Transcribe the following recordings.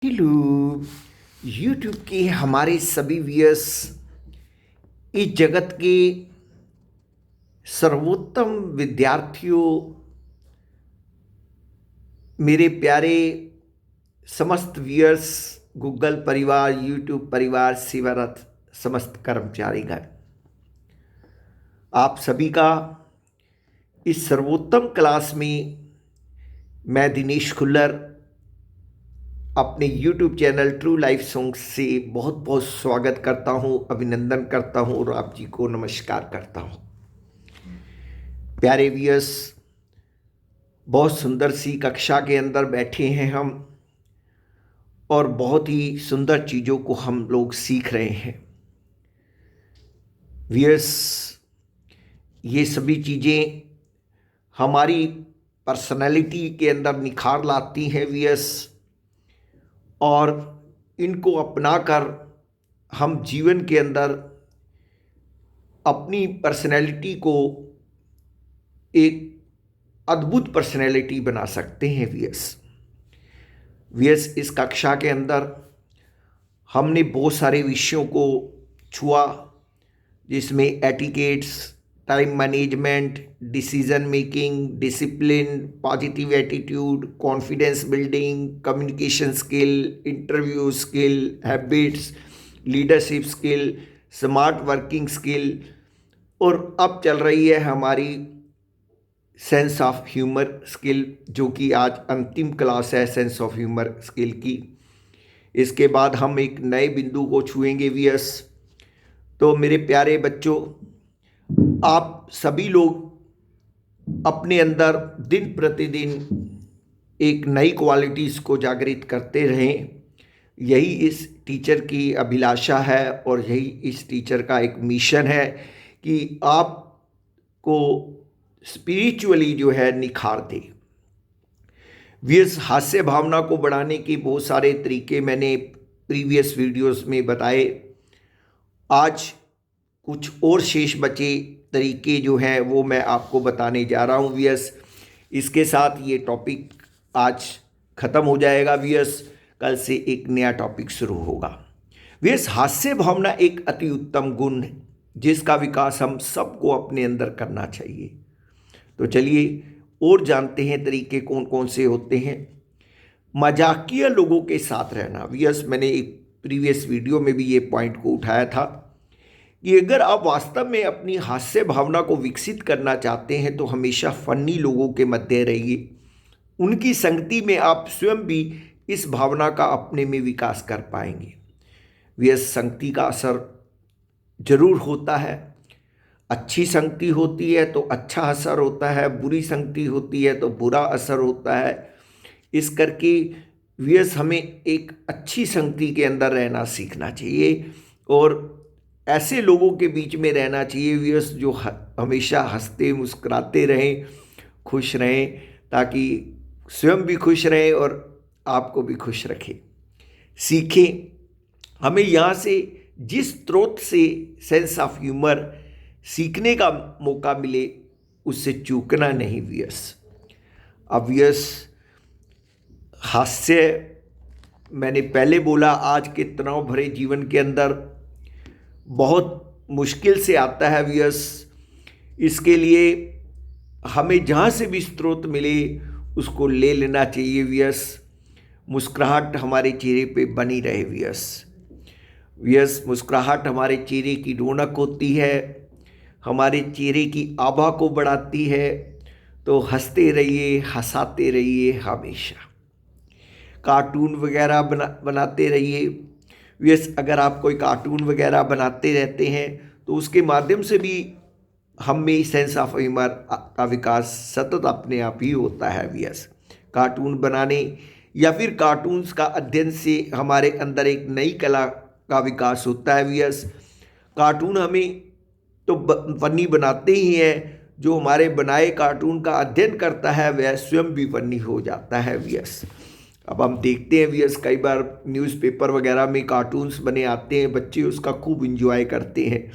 Hello. YouTube के हमारे सभी व्यूअर्स, इस जगत के सर्वोत्तम विद्यार्थियों, मेरे प्यारे समस्त व्यूअर्स, गूगल परिवार, यूट्यूब परिवार, सेवारत समस्त कर्मचारीगण, आप सभी का इस सर्वोत्तम क्लास में मैं दिनेश खुल्लर अपने YouTube channel true life songs से बहुत बहुत स्वागत करता हूं, अभिनंदन करता हूं और आप जी को नमस्कार करता हूं। प्यारे व्यूअर्स, बहुत सुंदर सी कक्षा के अंदर बैठे हैं हम और बहुत ही सुंदर चीज़ों को हम लोग सीख रहे हैं। व्यूअर्स, ये सभी चीज़ें हमारी पर्सनैलिटी के अंदर निखार लाती हैं व्यूअर्स, और इनको अपनाकर हम जीवन के अंदर अपनी पर्सनैलिटी को एक अद्भुत पर्सनैलिटी बना सकते हैं व्यूअर्स, इस कक्षा के अंदर हमने बहुत सारे विषयों को छुआ, जिसमें etiquettes, time management, decision making, discipline, positive attitude, confidence building, communication skill, interview skill, habits, leadership skill, smart working skill, और अब चल रही है हमारी सेंस ऑफ ह्यूमर स्किल, जो कि आज अंतिम क्लास है सेंस ऑफ ह्यूमर स्किल की। इसके बाद हम एक नए बिंदु को छुएंगे व्यूअर्स। तो मेरे प्यारे बच्चों, आप सभी लोग अपने अंदर दिन प्रतिदिन एक नई क्वालिटीज़ को जागृत करते रहें। यही इस टीचर की अभिलाषा है और यही इस टीचर का एक मिशन है कि आपको स्पिरिचुअली जो है निखार दे। व्यूअर्स, हास्य भावना को बढ़ाने के बहुत सारे तरीके मैंने प्रीवियस वीडियोस में बताए। आज कुछ और शेष बचे तरीके जो हैं वो मैं आपको बताने जा रहा हूँ व्यूअर्स। इसके साथ ये टॉपिक आज ख़त्म हो जाएगा व्यूअर्स, कल से एक नया टॉपिक शुरू होगा। व्यूअर्स, हास्य भावना एक अति उत्तम गुण है जिसका विकास हम सबको अपने अंदर करना चाहिए। तो चलिए और जानते हैं तरीके कौन कौन से होते हैं। मजाकिया लोगों के साथ रहना। व्यूअर्स, मैंने एक प्रीवियस वीडियो में भी ये पॉइंट को उठाया था कि अगर आप वास्तव में अपनी हास्य भावना को विकसित करना चाहते हैं तो हमेशा फनी लोगों के मध्य रहिए। उनकी संगति में आप स्वयं भी इस भावना का अपने में विकास कर पाएंगे। व्यूअर्स, संगति का असर जरूर होता है। अच्छी संगति होती है तो अच्छा असर होता है, बुरी संगति होती है तो बुरा असर होता है। इस करके व्यूअर्स, हमें एक अच्छी संगति के अंदर रहना सीखना चाहिए और ऐसे लोगों के बीच में रहना चाहिए व्यूअर्स जो हमेशा हंसते मुस्कुराते रहें, खुश रहें, ताकि स्वयं भी खुश रहें और आपको भी खुश रखें। सीखें, हमें यहाँ से जिस स्रोत से सेंस ऑफ ह्यूमर सीखने का मौका मिले उससे चूकना नहीं व्यूअर्स। अब व्यूअर्स, हास्य मैंने पहले बोला आज के तनाव भरे जीवन के अंदर बहुत मुश्किल से आता है व्यूअर्स। इसके लिए हमें जहाँ से भी स्रोत मिले उसको ले लेना चाहिए व्यूअर्स। मुस्कुराहट हमारे चेहरे पे बनी रहे व्यूअर्स। मुस्कुराहट हमारे चेहरे की रौनक होती है, हमारे चेहरे की आभा को बढ़ाती है। तो हंसते रहिए, हंसाते रहिए हमेशा। कार्टून वगैरह बनाते रहिए व्यूअर्स। अगर आप कोई कार्टून वगैरह बनाते रहते हैं तो उसके माध्यम से भी हम में सेंस ऑफ ह्यूमर का विकास सतत अपने आप ही होता है व्यूअर्स। कार्टून बनाने या फिर कार्टून्स का अध्ययन से हमारे अंदर एक नई कला का विकास होता है व्यूअर्स। कार्टून हमें तो फनी बनाते ही हैं, जो हमारे बनाए कार्टून का अध्ययन करता है वह स्वयं भी फनी हो जाता है व्यूअर्स। अब हम देखते हैं व्यूअर्स, कई बार न्यूज़पेपर वगैरह में कार्टून्स बने आते हैं, बच्चे उसका खूब इंजॉय करते हैं,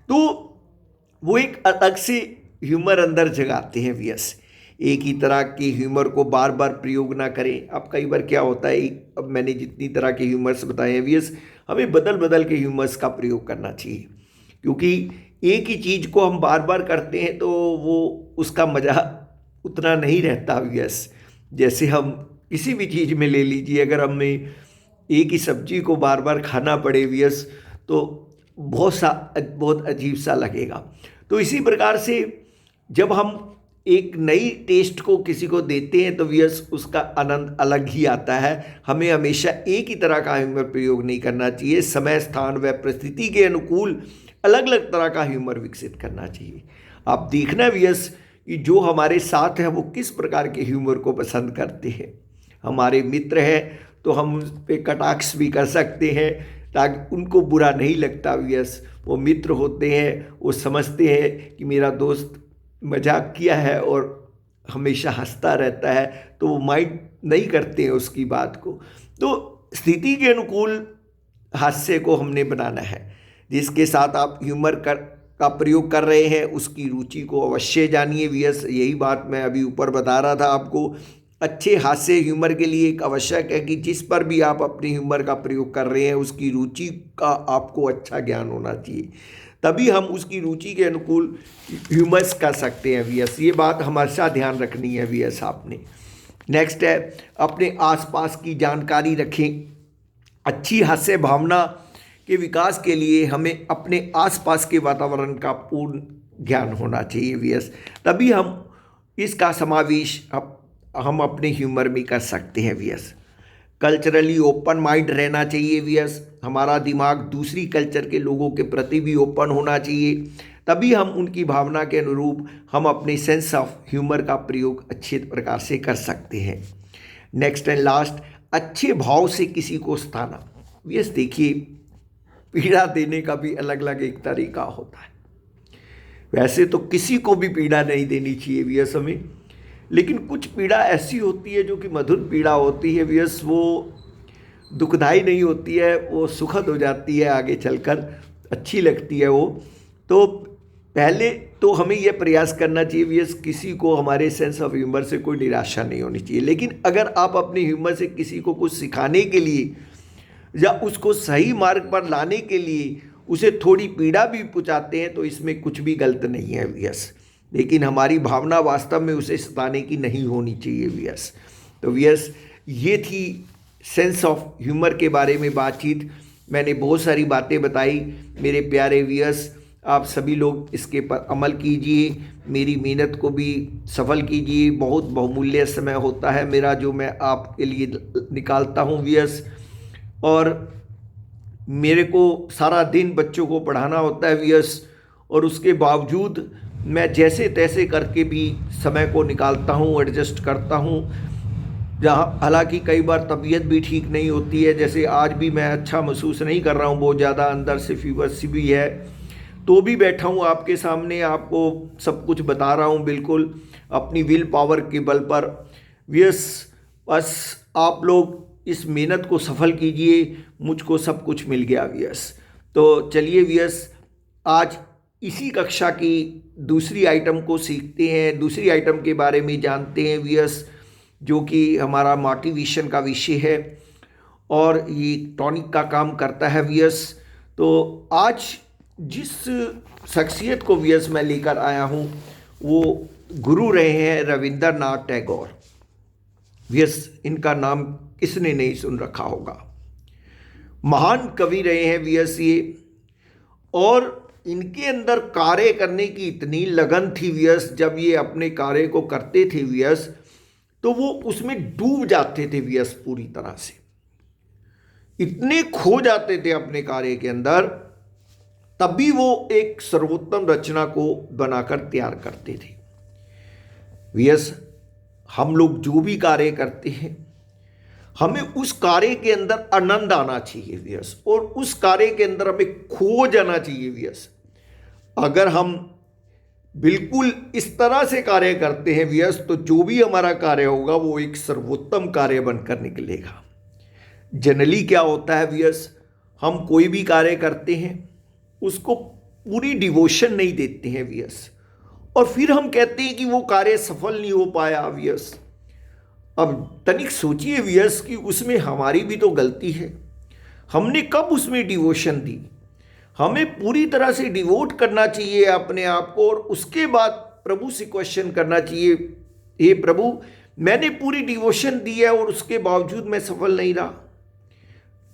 तो वो एक अलग से ह्यूमर अंदर जगाते हैं व्यूअर्स। एक ही तरह के ह्यूमर को बार बार प्रयोग ना करें। अब कई बार क्या होता है, अब मैंने जितनी तरह के ह्यूमर्स बताए हैं वियस, हमें बदल बदल के ह्यूमर्स का प्रयोग करना चाहिए, क्योंकि एक ही चीज़ को हम बार बार करते हैं तो वो उसका मज़ा उतना नहीं रहता वियस। जैसे हम किसी भी चीज़ में ले लीजिए, अगर हमें एक ही सब्जी को बार बार खाना पड़े वियस, तो बहुत अजीब सा लगेगा। तो इसी प्रकार से जब हम एक नई टेस्ट को किसी को देते हैं तो वियस उसका आनंद अलग ही आता है। हमें हमेशा एक ही तरह का ह्यूमर प्रयोग नहीं करना चाहिए, समय स्थान व परिस्थिति के अनुकूल अलग अलग तरह का ह्यूमर विकसित करना चाहिए। आप देखना वियस कि जो हमारे साथ हैं वो किस प्रकार के ह्यूमर को पसंद करते हैं। हमारे मित्र हैं तो हम उस पर कटाक्ष भी कर सकते हैं ताकि उनको बुरा नहीं लगता वियस। वो मित्र होते हैं, वो समझते हैं कि मेरा दोस्त मजाक किया है और हमेशा हंसता रहता है, तो वो माइंड नहीं करते हैं उसकी बात को। तो स्थिति के अनुकूल हास्य को हमने बनाना है। जिसके साथ आप ह्यूमर का प्रयोग कर रहे हैं उसकी रुचि को अवश्य जानिए वियस। यही बात मैं अभी ऊपर बता रहा था आपको। अच्छे हास्य ह्यूमर के लिए एक आवश्यक है कि जिस पर भी आप अपने ह्यूमर का प्रयोग कर रहे हैं उसकी रुचि का आपको अच्छा ज्ञान होना चाहिए, तभी हम उसकी रुचि के अनुकूल ह्यूमर्स कर सकते हैं वियस। ये बात हमेशा ध्यान रखनी है वियस आपने। नेक्स्ट है, अपने आसपास की जानकारी रखें। अच्छी हास्य भावना के विकास के लिए हमें अपने आसपास के वातावरण का पूर्ण ज्ञान होना चाहिए वियस, तभी हम इसका समावेश हम अपने ह्यूमर में कर सकते हैं वियस। कल्चरली ओपन माइंड रहना चाहिए वियस। हमारा दिमाग दूसरी कल्चर के लोगों के प्रति भी ओपन होना चाहिए, तभी हम उनकी भावना के अनुरूप हम अपने सेंस ऑफ ह्यूमर का प्रयोग अच्छे प्रकार से कर सकते हैं। नेक्स्ट एंड लास्ट, अच्छे भाव से किसी को सताना वियस। देखिए, पीड़ा देने का भी अलग अलग एक तरीका होता है। वैसे तो किसी को भी पीड़ा नहीं देनी चाहिए वियस हमें, लेकिन कुछ पीड़ा ऐसी होती है जो कि मधुर पीड़ा होती है वियस। वो दुखदाई नहीं होती है, वो सुखद हो जाती है, आगे चलकर अच्छी लगती है वो। तो पहले तो हमें यह प्रयास करना चाहिए वियस, किसी को हमारे सेंस ऑफ ह्यूमर से कोई निराशा नहीं होनी चाहिए। लेकिन अगर आप अपने ह्यूमर से किसी को कुछ सिखाने के लिए या उसको सही मार्ग पर लाने के लिए उसे थोड़ी पीड़ा भी पहुँचाते हैं तो इसमें कुछ भी गलत नहीं है वियस। लेकिन हमारी भावना वास्तव में उसे सताने की नहीं होनी चाहिए वियस। तो वियस, ये थी सेंस ऑफ ह्यूमर के बारे में बातचीत। मैंने बहुत सारी बातें बताई मेरे प्यारे वियस। आप सभी लोग इसके पर अमल कीजिए, मेरी मेहनत को भी सफल कीजिए। बहुत बहुमूल्य समय होता है मेरा जो मैं आपके लिए निकालता हूँ वियस, और मेरे को सारा दिन बच्चों को पढ़ाना होता है वियस, और उसके बावजूद मैं जैसे तैसे करके भी समय को निकालता हूँ, एडजस्ट करता हूँ। जहाँ हालांकि कई बार तबीयत भी ठीक नहीं होती है, जैसे आज भी मैं अच्छा महसूस नहीं कर रहा हूँ, बहुत ज़्यादा अंदर से फीवर सी भी है, तो भी बैठा हूँ आपके सामने, आपको सब कुछ बता रहा हूँ बिल्कुल अपनी विल पावर के बल पर वियस। बस आप लोग इस मेहनत को सफल कीजिए, मुझको सब कुछ मिल गया वियस। तो चलिए वियस, आज इसी कक्षा की दूसरी आइटम को सीखते हैं, दूसरी आइटम के बारे में जानते हैं वियस, जो कि हमारा मोटिवेशन का विषय है और ये टॉनिक का काम करता है वियस। तो आज जिस शख्सियत को वियस मैं लेकर आया हूँ वो गुरु रहे हैं रविंद्रनाथ टैगोर वियस। इनका नाम किसने नहीं सुन रखा होगा। महान कवि रहे हैं वियस ये, और इनके अंदर कार्य करने की इतनी लगन थी वियस। जब ये अपने कार्य को करते थे वियस तो वो उसमें डूब जाते थे वियस, पूरी तरह से इतने खो जाते थे अपने कार्य के अंदर, तभी वो एक सर्वोत्तम रचना को बनाकर तैयार करते थे वियस। हम लोग जो भी कार्य करते हैं हमें उस कार्य के अंदर आनंद आना चाहिए वियस, और उस कार्य के अंदर हमें खो जाना चाहिए वियस। अगर हम बिल्कुल इस तरह से कार्य करते हैं वियस तो जो भी हमारा कार्य होगा वो एक सर्वोत्तम कार्य बनकर निकलेगा। जनरली क्या होता है वियस, हम कोई भी कार्य करते हैं उसको पूरी डिवोशन नहीं देते हैं वियस, और फिर हम कहते हैं कि वो कार्य सफल नहीं हो पाया व्यस। अब तनिक सोचिए व्यस कि उसमें हमारी भी तो गलती है। हमने कब उसमें डिवोशन दी? हमें पूरी तरह से डिवोट करना चाहिए अपने आप को, और उसके बाद प्रभु से क्वेश्चन करना चाहिए, हे प्रभु मैंने पूरी डिवोशन दी है और उसके बावजूद मैं सफल नहीं रहा।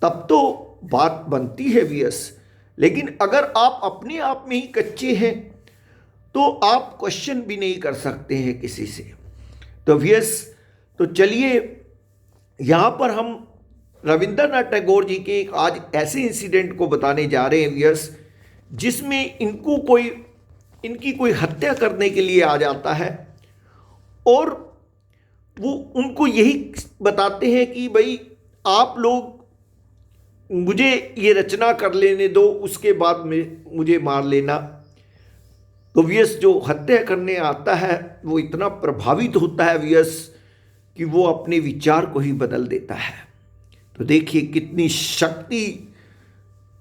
तब तो बात बनती है व्यस। लेकिन अगर आप अपने आप में ही कच्चे हैं तो आप क्वेश्चन भी नहीं कर सकते हैं किसी से। तो व्यस, तो चलिए यहाँ पर हम रविंद्रनाथ टैगोर जी के एक आज ऐसे इंसिडेंट को बताने जा रहे हैं व्यस, जिसमें इनकी कोई हत्या करने के लिए आ जाता है और वो उनको यही बताते हैं कि भाई आप लोग मुझे ये रचना कर लेने दो, उसके बाद में मुझे मार लेना। तो व्यस जो हत्या करने आता है वो इतना प्रभावित होता है व्यस कि वो अपने विचार को ही बदल देता है। तो देखिए कितनी शक्ति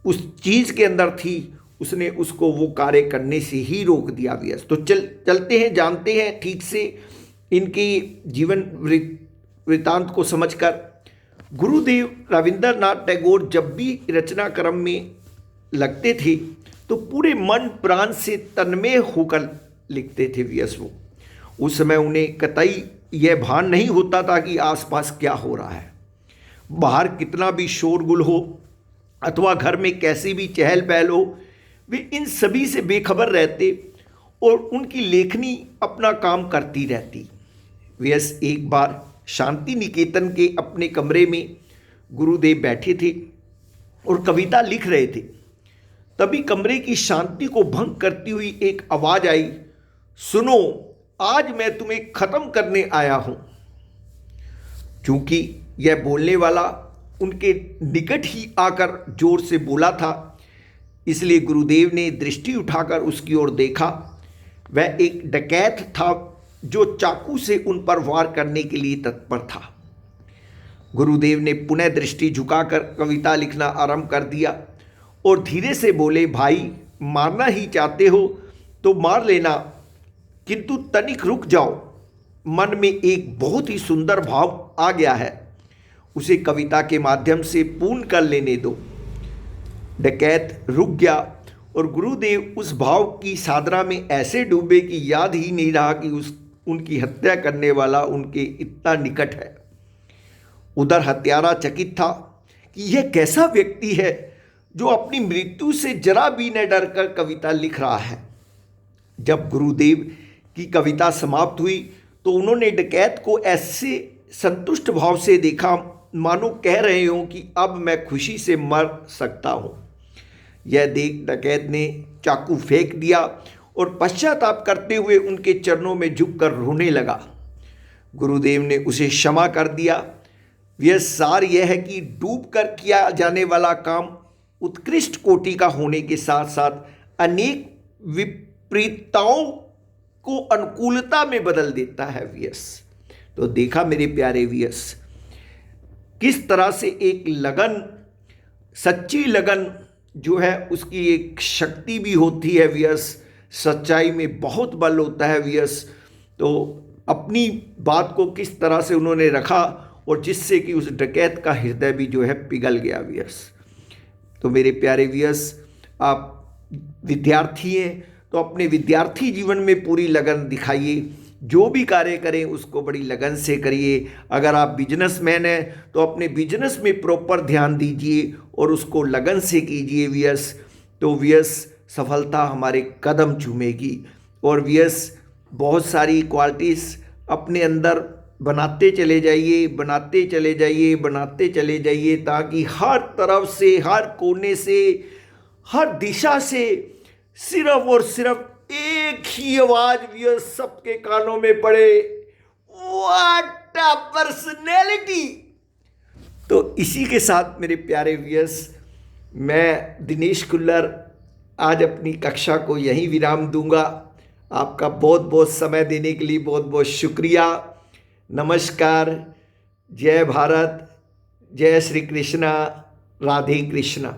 उस चीज़ के अंदर थी, उसने उसको वो कार्य करने से ही रोक दिया व्यस। तो चलते हैं, जानते हैं ठीक से इनकी जीवन वृत्तांत को समझकर। गुरुदेव रविंद्रनाथ टैगोर जब भी रचना क्रम में लगते थे तो पूरे मन प्राण से तन्मय होकर लिखते थे व्यस। वो उस समय उन्हें कतई यह भान नहीं होता था कि आसपास क्या हो रहा है, बाहर कितना भी शोरगुल हो अथवा घर में कैसी भी चहल पहल हो, वे इन सभी से बेखबर रहते और उनकी लेखनी अपना काम करती रहती। व्यस एक बार शांति निकेतन के अपने कमरे में गुरुदेव बैठे थे और कविता लिख रहे थे। तभी कमरे की शांति को भंग करती हुई एक आवाज आई, सुनो आज मैं तुम्हें खत्म करने आया हूं। क्योंकि यह बोलने वाला उनके निकट ही आकर जोर से बोला था, इसलिए गुरुदेव ने दृष्टि उठाकर उसकी ओर देखा। वह एक डकैत था जो चाकू से उन पर वार करने के लिए तत्पर था। गुरुदेव ने पुनः दृष्टि झुकाकर कविता लिखना आरंभ कर दिया और धीरे से बोले, भाई मारना ही चाहते हो तो मार लेना, किंतु तनिक रुक जाओ, मन में एक बहुत ही सुंदर भाव आ गया है, उसे कविता के माध्यम से पूर्ण कर लेने दो। डकैत रुक गया और गुरुदेव उस भाव की साधना में ऐसे डूबे कि याद ही नहीं रहा कि उनकी हत्या करने वाला उनके इतना निकट है। उधर हत्यारा चकित था कि यह कैसा व्यक्ति है जो अपनी मृत्यु से जरा भी न डर कर कविता लिख रहा है। जब गुरुदेव की कविता समाप्त हुई तो उन्होंने डकैत को ऐसे संतुष्ट भाव से देखा मानो कह रहे हों कि अब मैं खुशी से मर सकता हूँ। यह देख डकैत ने चाकू फेंक दिया और पश्चाताप करते हुए उनके चरणों में झुककर रोने लगा। गुरुदेव ने उसे क्षमा कर दिया। यह सार यह है कि डूबकर किया जाने वाला काम उत्कृष्ट कोटि का होने के साथ साथ अनेक विपरीतताओं को अनुकूलता में बदल देता है व्यस। तो देखा मेरे प्यारे व्यस, किस तरह से एक लगन, सच्ची लगन जो है उसकी एक शक्ति भी होती है व्यस, सच्चाई में बहुत बल होता है व्यस। तो अपनी बात को किस तरह से उन्होंने रखा और जिससे कि उस डकैत का हृदय भी जो है पिघल गया व्यस। तो मेरे प्यारे व्यस, आप विद्यार्थी हैं तो अपने विद्यार्थी जीवन में पूरी लगन दिखाइए, जो भी कार्य करें उसको बड़ी लगन से करिए। अगर आप बिजनेसमैन हैं तो अपने बिजनेस में प्रॉपर ध्यान दीजिए और उसको लगन से कीजिए व्यस। तो व्यस सफलता हमारे कदम चूमेगी। और व्यस बहुत सारी क्वालिटीज़ अपने अंदर बनाते चले जाइए, बनाते चले जाइए, बनाते चले जाइए, ताकि हर तरफ से, हर कोने से, हर दिशा से सिर्फ और सिर्फ एक ही आवाज व्यस सबके कानों में पड़े, व्हाट अ पर्सनैलिटी। तो इसी के साथ मेरे प्यारे व्यस, मैं दिनेश कुल्लर आज अपनी कक्षा को यहीं विराम दूंगा। आपका बहुत बहुत समय देने के लिए बहुत बहुत शुक्रिया। नमस्कार, जय भारत, जय श्री कृष्णा, राधे कृष्णा।